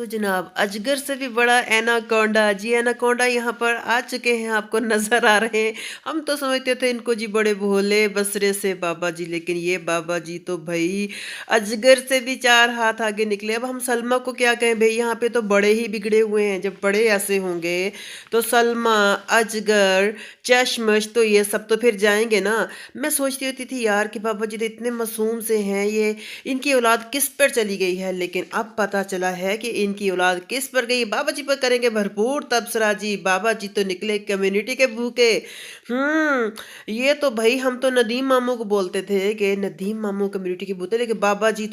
तो जनाब अजगर से भी बड़ा एनाकोंडा जी एनाकोंडा यहाँ पर आ चुके हैं, आपको नजर आ रहे हैं। हम तो समझते थे इनको जी बड़े भोले बसरे से बाबा जी, लेकिन ये बाबा जी तो भाई अजगर से भी चार हाथ आगे निकले। अब हम सलमा को क्या कहें भाई, यहाँ पे तो बड़े ही बिगड़े हुए हैं। जब बड़े ऐसे होंगे तो सलमा, अजगर, चश्मश तो ये सब तो फिर जाएंगे ना। मैं सोचती होती थी यार कि बाबा जी तो इतने मासूम से हैं, ये इनकी औलाद किस पर चली गई है। लेकिन अब पता चला है कि इनकी औलाद किस पर गई, बाबा जी पर करेंगे भरपूर तबसरा जी। बाबा जी तो निकले कम्युनिटी के भूखे। ये तो भाई हम तो नदीम मामू को बोलते थे कि नदीम मामू कम्युनिटी के भूते, लेकिन बाबा जी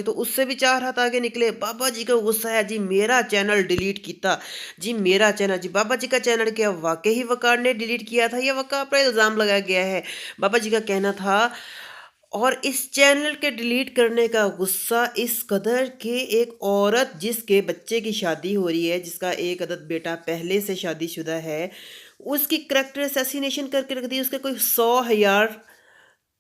तो उससे भी चार हाथ आगे निकले। बाबा जी का गुस्सा है जी, मेरा चैनल डिलीट किया जी, मेरा चैनल जी। बाबा जी का चैनल क्या वाकई ही वकार ने डिलीट किया था या वकार पर इल्जाम लगाया गया है? बाबा जी का कहना था। और इस चैनल के डिलीट करने का गुस्सा इस कदर कि एक औरत जिसके बच्चे की शादी हो रही है, जिसका एक अदद बेटा पहले से शादीशुदा है, उसकी करैक्टर असैसिनेशन करके रख दी। उसके कोई 100,000,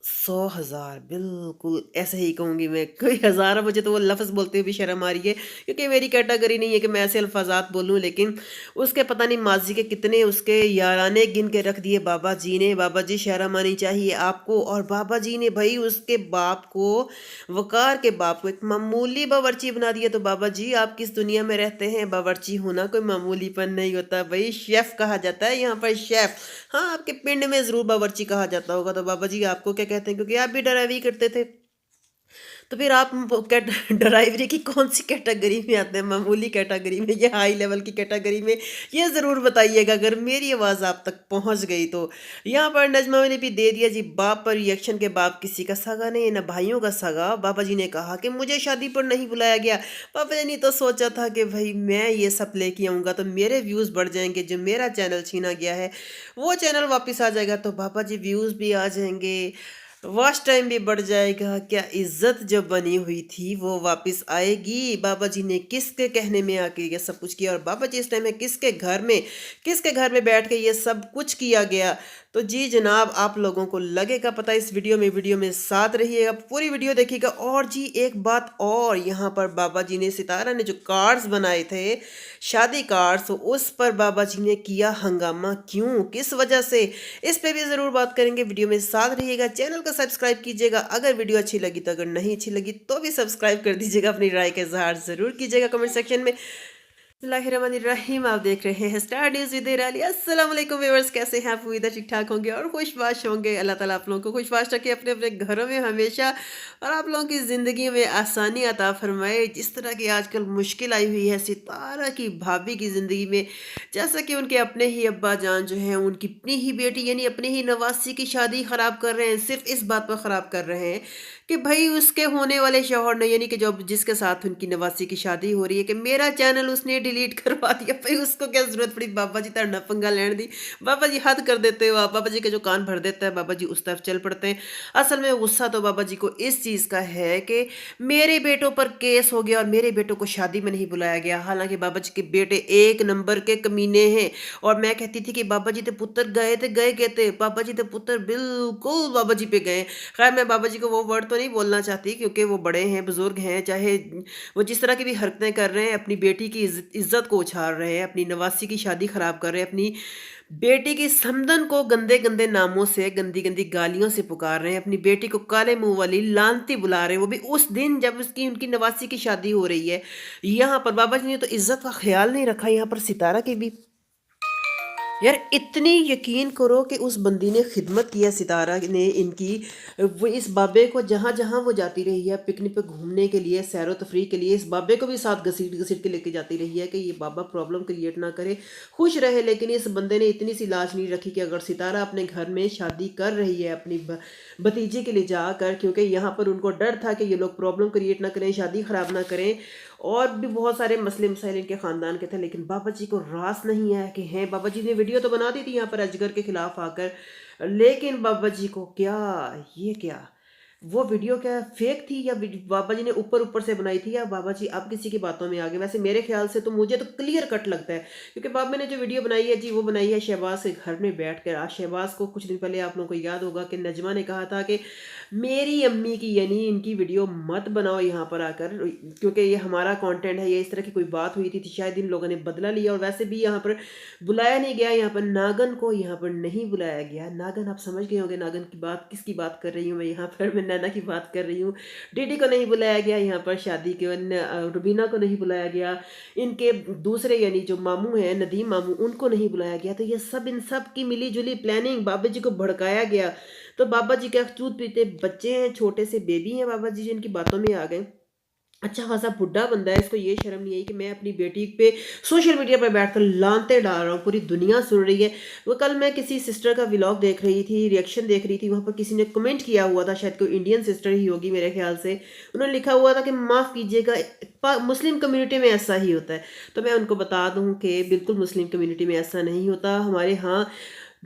100,000 बिल्कुल ऐसे ही कहूँगी मैं, कोई हज़ार, मुझे तो वो लफ्ज़ बोलते हुए भी शर्म आ रही है, क्योंकि मेरी कैटेगरी नहीं है कि मैं ऐसे अल्फाज़ात बोलूँ। लेकिन उसके पता नहीं माज़ी के कितने उसके याराने गिन के रख दिए बाबा जी ने। बाबा जी शर्म आनी चाहिए आपको। और बाबा जी ने भाई उसके बाप को, वकार के बाप को, एक मामूली बावर्ची बना दिया। तो बाबा जी आप किस दुनिया में रहते हैं? बावर्ची होना कोई मामूलीपन नहीं होता भाई, शेफ़ कहा जाता है यहाँ पर, शेफ़। हाँ, आपके पिंड में ज़रूर बावर्ची कहा जाता होगा। तो बाबा जी आपको क्या कहते हैं? क्योंकि आप भी ड्राइवरी करते थे। तो फिर आप ड्राइवरी की कौन सी कैटेगरी में आते हैं? मामूली कैटेगरी में या हाई लेवल की कैटेगरी में? ये ज़रूर बताइएगा अगर मेरी आवाज़ आप तक पहुंच गई तो। यहाँ पर नजमा ने भी दे दिया जी बाप पर रिएक्शन के। बाप किसी का सगा नहीं, न भाइयों का सगा। बाबा जी ने कहा कि मुझे शादी पर नहीं बुलाया गया। पापा जी ने तो सोचा था कि भाई मैं ये सब लेके आऊँगा तो मेरे व्यूज़ बढ़ जाएंगे। जो मेरा चैनल छीना गया है वो चैनल वापस आ जाएगा, तो बाबा जी व्यूज़ भी आ जाएंगे, वॉच टाइम भी बढ़ जाएगा। क्या इज्जत जो बनी हुई थी वो वापस आएगी। बाबा जी ने किसके कहने में आके ये सब कुछ किया, और बाबा जी इस टाइम में किसके घर में बैठ के ये सब कुछ किया गया। तो जी जनाब आप लोगों को लगेगा पता इस वीडियो में साथ रहिएगा, पूरी वीडियो देखिएगा। और जी एक बात और, यहाँ पर बाबा जी ने, सितारा ने जो कार्ड्स बनाए थे, शादी कार्ड्स, उस पर बाबा जी ने किया हंगामा। क्यों, किस वजह से, इस पे भी ज़रूर बात करेंगे। वीडियो में साथ रहिएगा, चैनल को सब्सक्राइब कीजिएगा अगर वीडियो अच्छी लगी तो, अगर नहीं अच्छी लगी तो भी सब्सक्राइब कर दीजिएगा। अपनी राय का इजहार ज़रूर कीजिएगा कमेंट सेक्शन में। बिस्मिल्लाहिर्रहमानिर्रहीम, आप देख रहे हैं स्टार न्यूज़ विद इरा अली। अस्सलाम वालेकुम व्यूअर्स, कैसे हैं आप? उम्मीद है ठीक ठाक होंगे और खुशबाश होंगे। अल्लाह ताला आप लोगों को खुशबाश रखे अपने अपने घरों में हमेशा, और आप लोगों की ज़िंदगी में आसानी अता फरमाए। जिस तरह की आजकल मुश्किल आई हुई है सितारा की भाभी की ज़िंदगी में, जैसा कि उनके अपने ही अब्बा जान जो हैं उनकी अपनी ही बेटी यानी अपनी ही नवासी की शादी ख़राब कर रहे हैं। सिर्फ इस बात पर ख़राब कर रहे हैं कि भाई उसके होने वाले शौहर ने, यानी कि जो जिसके साथ उनकी नवासी की शादी हो रही है, कि मेरा चैनल उसने डिलीट करवा दिया। भाई उसको क्या जरूरत पड़ी बाबा जी तरह पंगा लेने दी? बाबा जी हद कर देते हो आप। बाबा जी के जो कान भर देता है बाबा जी उस तरफ चल पड़ते हैं। असल में गुस्सा तो बाबा जी को इस चीज़ का है कि मेरे बेटों पर केस हो गया और मेरे बेटों को शादी में नहीं बुलाया गया। हालांकि बाबा जी के बेटे एक नंबर के कमीने हैं। और मैं कहती थी कि बाबा जी तो पुत्र गए कहते, बाबा जी तो पुत्र बिल्कुल बाबा जी पे गए। खैर मैं बाबा जी को वो वर्ड तो नहीं बोलना चाहती, क्योंकि वो बड़े हैं, बुजुर्ग हैं। चाहे वो जिस तरह की भी हरकतें कर रहे हैं, अपनी बेटी की इज्जत को उछाल रहे हैं, अपनी नवासी की शादी खराब कर रहे हैं, अपनी बेटी की समदन को गंदे गंदे नामों से, गंदी गंदी गालियों से पुकार रहे हैं, अपनी बेटी को काले मुंह वाली लानती बुला रहे हैं, वो भी उस दिन जब उसकी उनकी नवासी की शादी हो रही है। यहाँ पर बाबा जी ने तो इज्जत का ख्याल नहीं रखा। यहाँ पर सितारा की भी, यार इतनी यकीन करो कि उस बंदी ने खिदमत किया, सितारा ने इनकी। वो इस बाबे को जहाँ जहाँ वो जाती रही है पिकनिक पे घूमने के लिए, सैर व तफरीह के लिए, इस बाबे को भी साथ घसीट घसीट के लेके जाती रही है कि ये बाबा प्रॉब्लम क्रिएट ना करे, खुश रहे। लेकिन इस बंदे ने इतनी सी लाज नहीं रखी कि अगर सितारा अपने घर में शादी कर रही है अपनी भतीजे के लिए जाकर, क्योंकि यहाँ पर उनको डर था कि ये लोग प्रॉब्लम क्रिएट ना करें, शादी ख़राब ना करें, और भी बहुत सारे मसले मसाइल इनके ख़ानदान के थे। लेकिन बाबा जी को रास नहीं है कि हैं, बाबा जी ने वीडियो तो बना दी थी यहाँ पर अजगर के खिलाफ आकर, लेकिन बाबा जी को क्या, ये क्या, वो वीडियो क्या फेक थी या बाबा जी ने ऊपर ऊपर से बनाई थी, या बाबा जी अब किसी की बातों में आ गए? वैसे मेरे ख्याल से तो मुझे तो क्लियर कट लगता है, क्योंकि बाबा ने जो वीडियो बनाई है जी, वो बनाई है शहबाज के घर में बैठ कर। आज शहबाज को कुछ दिन पहले आप लोगों को याद होगा कि नजमा ने कहा था कि मेरी अम्मी की यानी इनकी वीडियो मत बनाओ यहाँ पर आकर, क्योंकि ये हमारा कंटेंट है। ये इस तरह की कोई बात हुई थी, शायद इन लोगों ने बदला लिया। और वैसे भी यहाँ पर बुलाया नहीं गया, यहाँ पर नागन को यहाँ पर नहीं बुलाया गया। नागन आप समझ गए होंगे नागन की बात, किसकी बात कर रही हूँ मैं यहाँ पर? मैं नैना की बात कर रही हूँ। डीडी को नहीं बुलाया गया यहाँ पर शादी के, रुबीना को नहीं बुलाया गया, इनके दूसरे यानी जो मामू हैं नदीम मामू, उनको नहीं बुलाया गया। तो ये सब इन सब की मिली जुली प्लानिंग, बाबा जी को भड़काया गया। तो बाबा जी क्या दूध पीते बच्चे हैं, छोटे से बेबी हैं बाबा जी, जिनकी बातों में आ गए। अच्छा खासा बुड्ढा बंदा है, इसको ये शर्म नहीं आई कि मैं अपनी बेटी पे सोशल मीडिया पर बैठकर लानते डाल रहा हूँ, पूरी दुनिया सुन रही है। वो कल मैं किसी सिस्टर का व्लॉग देख रही थी, रिएक्शन देख रही थी, वहाँ पर किसी ने कमेंट किया हुआ था, शायद कोई इंडियन सिस्टर ही होगी मेरे ख्याल से। उन्होंने लिखा हुआ था कि माफ़ कीजिएगा, मुस्लिम कम्युनिटी में ऐसा ही होता है। तो मैं उनको बता दूं कि बिल्कुल मुस्लिम कम्युनिटी में ऐसा नहीं होता। हमारे यहाँ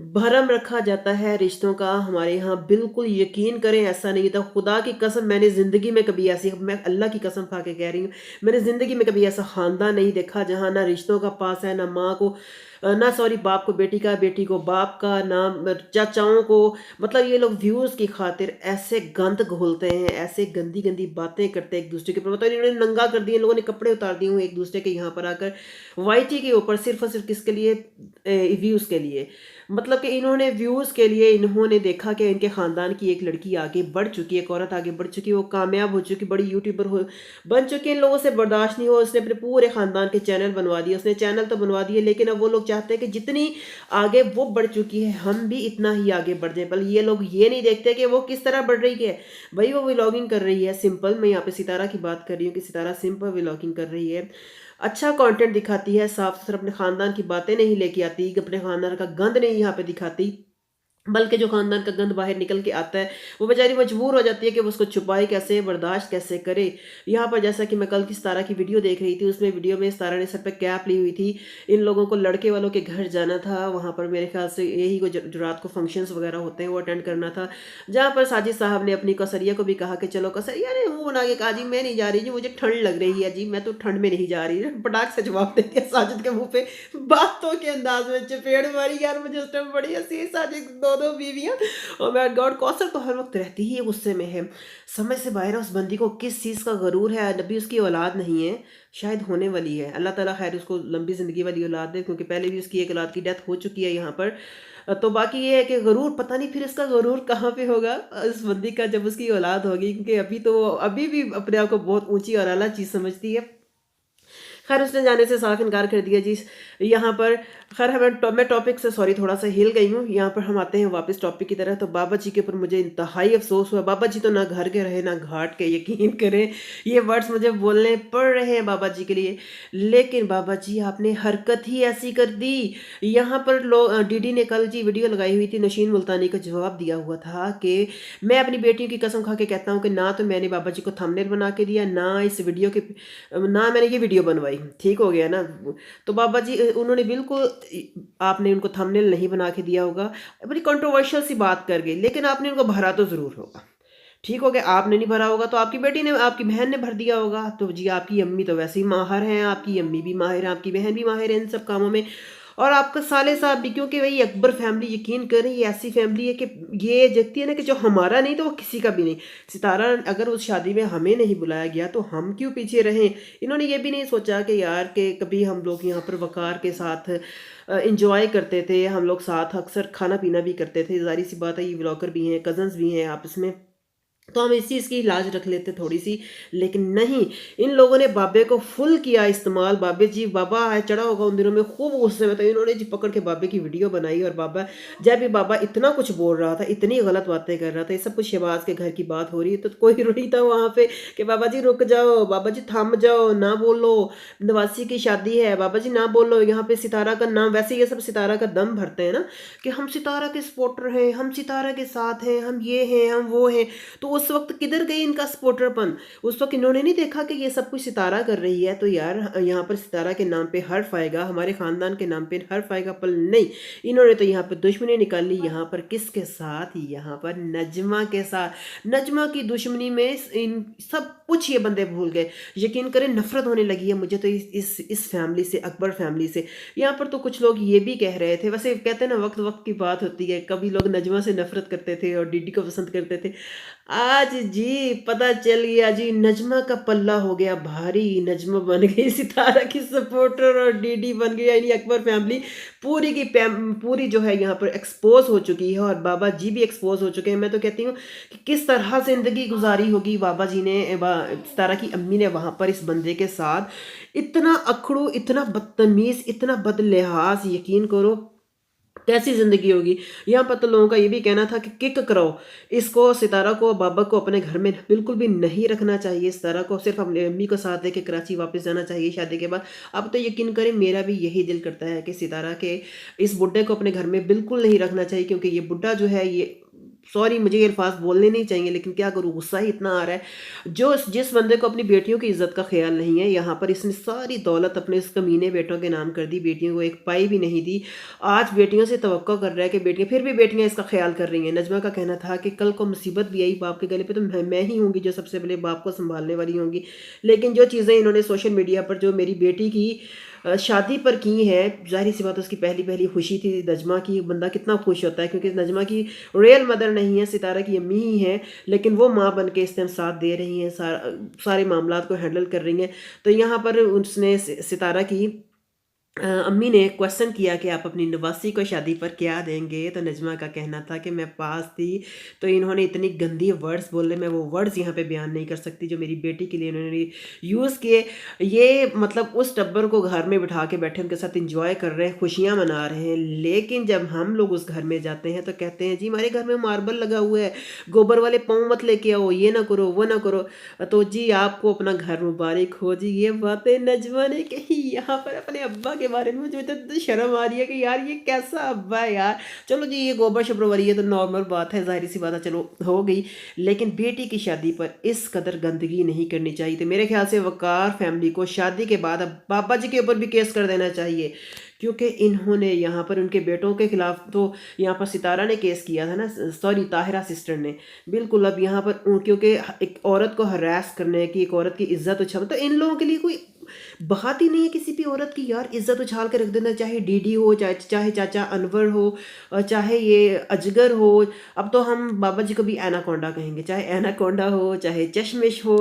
भरम रखा जाता है रिश्तों का, हमारे यहाँ बिल्कुल यकीन करें ऐसा नहीं था। खुदा की कसम मैंने ज़िंदगी में कभी ऐसी, मैं अल्लाह की कसम खा के कह रही हूँ, मैंने ज़िंदगी में कभी ऐसा ख़ानदान नहीं देखा जहाँ ना रिश्तों का पास है, ना माँ को ना सॉरी बाप को बेटी का, बेटी को बाप का, ना चाचाओं को। मतलब ये लोग व्यूज़ की खातिर ऐसे गंद घोलते हैं, ऐसे गंदी गंदी बातें करते हैं एक दूसरे के ऊपर। मतलब इन्होंने नंगा कर दिए, लोगों ने कपड़े उतार दिए हुए एक दूसरे के यहाँ पर आकर, वाईटी के ऊपर, सिर्फ और सिर्फ किसके लिए? व्यूज़ के लिए। मतलब कि इन्होंने व्यूज़ के लिए इन्होंने देखा कि इनके ख़ानदान की एक लड़की आगे बढ़ चुकी है, एक औरत आगे बढ़ चुकी है, वो कामयाब हो चुकी, बड़ी यूट्यूबर हो बन चुकी है, इन लोगों से बर्दाश्त नहीं हो। उसने अपने पूरे ख़ानदान के चैनल बनवा दिए, उसने चैनल तो बनवा दिए, लेकिन अब वो लोग चाहते हैं कि जितनी आगे वो बढ़ चुकी है हम भी इतना ही आगे बढ़ जाए। पर ये लोग ये नहीं देखते कि वो किस तरह बढ़ रही है। भाई वो व्लॉगिंग कर रही है सिंपल, मैं यहाँ पे सितारा की बात कर रही हूँ कि सितारा सिंपल व्लॉगिंग कर रही है, अच्छा कंटेंट दिखाती है, साफ सुथरा, अपने खानदान की बातें नहीं लेके आती, अपने खानदान का गंद नहीं यहाँ पे दिखाती, बल्कि जो खानदान का गंद बाहर निकल के आता है वो बेचारी मजबूर हो जाती है कि वो उसको छुपाए कैसे, बर्दाश्त कैसे करे। यहाँ पर जैसा कि मैं कल की सितारा की वीडियो देख रही थी, उसमें वीडियो में सितारा ने सर पे कैप ली हुई थी। इन लोगों को लड़के वालों के घर जाना था, वहाँ पर मेरे ख्याल से यही को जो रात को फंक्शंस वगैरह होते हैं वो अटेंड करना था। जहाँ पर साजिद साहब ने अपनी कसरिया को भी कहा कि चलो, कसरिया ने मुँह बना के कहा जी मैं नहीं जा रही जी, मुझे ठंड लग रही है जी, मैं तो ठंड में नहीं जा रही। पटाख से जवाब दे दिया साजिद के मुँह पे, बातों के अंदाज में चपेड़ मारी। यार मुझे उस टाइम बड़ी हंसी, साजिद दो बीवियां, और माय गॉड कौसर तो हर वक्त रहती ही गुस्से में है, समझ से बाहर है। उस बंदी को किस चीज़ का गरूर है, अभी उसकी औलाद नहीं है, शायद होने वाली है। अल्लाह ताला खैर उसको लंबी ज़िंदगी वाली औलाद दे, क्योंकि पहले भी उसकी एक औलाद की डेथ हो चुकी है यहाँ पर। तो बाकी ये है कि गरूर पता नहीं फिर इसका गरूर कहाँ पे होगा इस बंदी का, जब उसकी औलाद होगी, क्योंकि अभी तो अभी भी अपने आप को बहुत ऊंची और आला चीज़ समझती है। खैर उसने जाने से साफ इनकार कर दिया जी यहाँ पर। खैर मैं टॉपिक से सॉरी थोड़ा सा हिल गई हूँ। यहाँ पर हम आते हैं वापस टॉपिक की तरह। तो बाबा जी के ऊपर मुझे इंतहाई अफसोस हुआ। बाबा जी तो ना घर के रहे ना घाट के, यकीन करें ये वर्ड्स मुझे बोलने पड़ रहे हैं बाबा जी के लिए, लेकिन बाबा जी आपने हरकत ही ऐसी कर दी। यहाँ पर लोग डीडी ने कल जी वीडियो लगाई हुई थी, नशीन मुल्तानी का जवाब दिया हुआ था कि मैं अपनी बेटियों की कसम खा के कहता हूँ कि ना तो मैंने बाबा जी को थंबनेल बना के दिया, ना इस वीडियो के ना मैंने ये वीडियो बनवाई। ठीक हो गया ना? तो बाबा जी उन्होंने बिल्कुल, आपने उनको थंबनेल नहीं बना के दिया होगा, बड़ी कंट्रोवर्शियल सी बात कर गई, लेकिन आपने उनको भरा तो ज़रूर होगा। ठीक हो गया, आपने नहीं भरा होगा तो आपकी बेटी ने, आपकी बहन ने भर दिया होगा। तो जी आपकी अम्मी तो वैसे ही माहिर हैं, आपकी अम्मी भी माहिर है, आपकी बहन भी माहिर है इन सब कामों में, और आपका साले साहब भी, क्योंकि वही अकबर फैमिली, यकीन करें ये ऐसी फैमिली है कि ये देखती है ना कि जो हमारा नहीं तो वो किसी का भी नहीं। सितारा अगर उस शादी में हमें नहीं बुलाया गया तो हम क्यों पीछे रहें? इन्होंने ये भी नहीं सोचा कि यार कि कभी हम लोग यहाँ पर वकार के साथ इंजॉय करते थे, हम लोग साथ अक्सर खाना पीना भी करते थे। ज़ाहिर सी बात है ये व्लॉगर भी हैं, कज़न्स भी हैं आपस में, तो हम इस चीज़ की इलाज रख लेते थोड़ी सी, लेकिन नहीं, इन लोगों ने बाबे को फुल किया इस्तेमाल। बाबे जी, बाबा आए चढ़ा होगा उन दिनों में खूब गुस्से में, तो इन्होंने जी पकड़ के बाबे की वीडियो बनाई। और बाबा, जब भी बाबा इतना कुछ बोल रहा था, इतनी गलत बातें कर रहा था, ये सब कुछ शहबाज के घर की बात हो रही है, तो कोई नहीं था वहाँ पे कि बाबा जी रुक जाओ, बाबा जी थम जाओ, ना बोलो, नवासी की शादी है, बाबा जी ना बोलो, यहाँ पे सितारा का नाम, वैसे ये सब सितारा का दम भरते हैं ना कि हम सितारा के सपोर्टर हैं, हम सितारा के साथ हैं, हम ये हैं, हम वो हैं। तो उस वक़्त किधर गई इनका सपोर्टरपन? उस वक़्त इन्होंने नहीं देखा कि ये सब कुछ सितारा कर रही है, तो यार यहाँ पर सितारा के नाम पे हर्फ़ आएगा, हमारे ख़ानदान के नाम पे हर्फ़ आएगा, पर नहीं, इन्होंने तो यहाँ पे दुश्मनी निकाली, यहाँ पर किसके साथ? यहाँ पर नजमा के साथ। नजमा की दुश्मनी में इन सब कुछ ये बंदे भूल गए। यकीन करें नफ़रत होने लगी है मुझे तो इस फैमिली से, अकबर फैमिली से। यहाँ पर तो कुछ लोग ये भी कह रहे थे, वैसे कहते हैं ना वक़्त-वक़्त की बात होती है, कभी लोग नजमा से नफ़रत करते थे और डीडी को पसंद करते थे। आज जी पता चल गया जी, नजमा का पल्ला हो गया भारी, नजमा बन गई सितारा की सपोर्टर और डीडी बन गई, यानी अकबर फैमिली पूरी की पूरी जो है यहाँ पर एक्सपोज़ हो चुकी है और बाबा जी भी एक्सपोज़ हो चुके हैं। मैं तो कहती हूँ कि किस तरह ज़िंदगी गुज़ारी होगी बाबा जी ने, सितारा की अम्मी ने वहाँ पर इस बंदे के साथ। इतना अखड़ू, इतना बदतमीज़, इतना बदलिहाज़, यकीन करो कैसी ज़िंदगी होगी। यहाँ पर तो लोगों का ये भी कहना था कि किक कराओ, इसको, सितारा को, बाबा को अपने घर में बिल्कुल भी नहीं रखना चाहिए। सितारा को सिर्फ़ अपनी अम्मी को साथ लेके कराची वापस जाना चाहिए शादी के बाद। अब तो यकीन करें मेरा भी यही दिल करता है कि सितारा के इस बुड्ढे को अपने घर में बिल्कुल नहीं रखना चाहिए, क्योंकि ये बुड्ढा जो है ये, सॉरी मुझे ये अल्फ़ाज़ बोलने नहीं चाहिए, लेकिन क्या करूँ गुस्सा ही इतना आ रहा है। जिस बंदे को अपनी बेटियों की इज़्ज़त का ख़्याल नहीं है, यहाँ पर इसने सारी दौलत अपने इस कमीने बेटों के नाम कर दी, बेटियों को एक पाई भी नहीं दी। आज बेटियों से तवक्को कर रहा है कि बेटियाँ, फिर भी बेटियाँ इसका ख़्याल कर रही हैं। नजमा का कहना था कि कल को मुसीबत भी आई बाप के गले पे तो मैं ही होंगी जो सबसे पहले बाप को सँभालने वाली होंगी। लेकिन जो चीज़ें इन्होंने सोशल मीडिया पर जो मेरी बेटी की शादी पर की है, ज़ाहिर-सी बात है उसकी पहली-पहली खुशी थी नजमा की। बंदा कितना खुश होता है, क्योंकि नजमा की रियल मदर नहीं है, सितारा की अम्मी ही हैं, लेकिन वो माँ बन के इस टाइम साथ दे रही हैं, सारे मामलात को हैंडल कर रही हैं। तो यहाँ पर उसने सितारा की अम्मी ने क्वेश्चन किया कि आप अपनी नवासी को शादी पर क्या देंगे? तो नजमा का कहना था कि मैं पास थी, तो इन्होंने इतनी गंदी वर्ड्स बोले, मैं वो वर्ड्स यहाँ पे बयान नहीं कर सकती जो मेरी बेटी के लिए इन्होंने यूज़ किए। ये मतलब उस टब्बर को घर में बिठा के बैठे उनके साथ एंजॉय कर रहे हैं, खुशियाँ मना रहे हैं, लेकिन जब हम लोग उस घर में जाते हैं तो कहते हैं जी हमारे घर में मार्बल लगा हुआ है, गोबर वाले पाँव मत लेके आओ, ये ना करो, वो ना करो। तो जी आपको अपना घर मुबारक हो जी। ये बातें नजमा ने कही यहाँ पर अपने अब्बा के बारे में। मुझे तो शर्म आ रही है कि यार ये कैसा अब्बा है यार। चलो जी ये गोबर शोबर वाली है तो नॉर्मल बात है, जाहिर सी बात है, चलो हो गई, लेकिन बेटी की शादी पर इस कदर गंदगी नहीं करनी चाहिए। तो मेरे ख्याल से वकार फैमिली को शादी के बाद अब बाबा जी के ऊपर भी केस कर देना चाहिए, क्योंकि इन्होंने यहाँ पर उनके बेटों के खिलाफ तो यहाँ पर सितारा ने केस किया था ना, सॉरी ताहिरा सिस्टर ने। बिल्कुल अब यहाँ पर क्योंकि एक औरत को हरास करने की, एक औरत की इज्जत उछाल, तो इन लोगों के लिए कोई बात ही नहीं है किसी भी औरत की। यार इज्जत उछाल कर रख देना, चाहे डीडी हो, चाहे चाचा अनवर हो, और चाहे ये अजगर हो। अब तो हम बाबा जी को भी एनाकोंडा कहेंगे, चाहे एनाकोंडा हो, चाहे चश्मिश हो,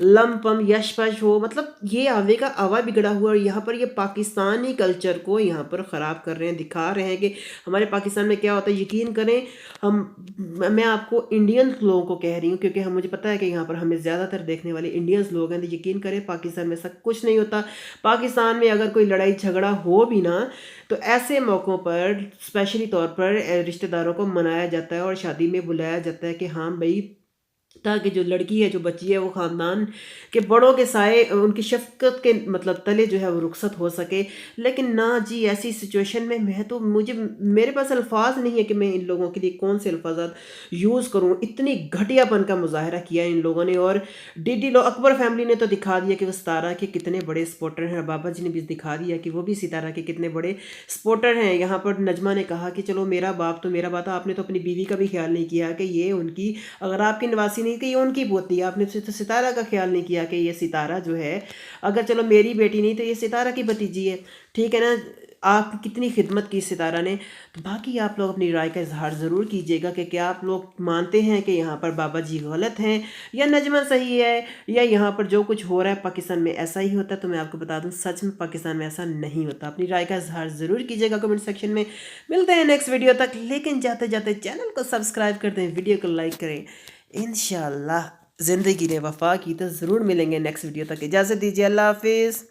लमपम यशपश हो, मतलब ये आवे का आवा बिगड़ा हुआ। और यहाँ पर ये पाकिस्तानी कल्चर को यहाँ पर ख़राब कर रहे हैं, दिखा रहे हैं कि हमारे पाकिस्तान में क्या होता है। यकीन करें मैं आपको इंडियन लोगों को कह रही हूँ, क्योंकि हम, मुझे पता है कि यहाँ पर हमें ज़्यादातर देखने वाले इंडियंस लोग हैं, तो यकीन करें पाकिस्तान में सब कुछ नहीं होता। पाकिस्तान में अगर कोई लड़ाई झगड़ा हो भी ना, तो ऐसे मौक़ों पर स्पेशली तौर पर रिश्तेदारों को मनाया जाता है और शादी में बुलाया जाता है कि हाँ भाई, ताकि जो लड़की है, जो बच्ची है, वो ख़ानदान के बड़ों के साए, उनकी शफ़क़त के मतलब तले जो है वो रुख़सत हो सके। लेकिन ना जी, ऐसी सिचुएशन में मेरे पास अल्फ़ाज़ नहीं है कि मैं इन लोगों के लिए कौन से अल्फ़ाज़ात यूज़ करूँ। इतनी घटियापन का मुज़ाहरा किया इन लोगों ने। और डीडी लो अकबर फैमिली ने तो दिखा दिया कि वो सितारा के कितने बड़े सपोर्टर हैं। बाबा जी ने भी दिखा दिया कि वो भी सितारा के कितने बड़े सपोर्टर हैं। यहाँ पर नजमा ने कहा कि चलो मेरा बाप तो मेरा बाप, आपने तो अपनी बीवी का भी ख्याल नहीं किया कि ये उनकी, अगर आपकी नवासी नहीं कि ये उनकी पोती है। आपने तो सितारा का ख्याल नहीं किया कि ये सितारा जो है, अगर चलो मेरी बेटी नहीं तो ये सितारा की भतीजी है, ठीक है ना। आप कितनी खिदमत की सितारा ने। तो बाकी आप लोग अपनी राय का इजहार ज़रूर कीजिएगा कि क्या आप लोग मानते हैं कि यहाँ पर बाबा जी गलत हैं या नजमा सही है, या यहाँ पर जो कुछ हो रहा है पाकिस्तान में ऐसा ही होता है। तो मैं आपको बता दूँ सच में पाकिस्तान में ऐसा नहीं होता। अपनी राय का इजहार ज़रूर कीजिएगा कमेंट सेक्शन में। मिलते हैं नेक्स्ट वीडियो तक, लेकिन जाते जाते चैनल को सब्सक्राइब कर दें, वीडियो को लाइक करें। इंशाअल्लाह ज़िंदगी ने वफ़ा की तो ज़रूर मिलेंगे नेक्स्ट वीडियो तक। इजाज़त दीजिए, अल्लाह हाफ़िज़।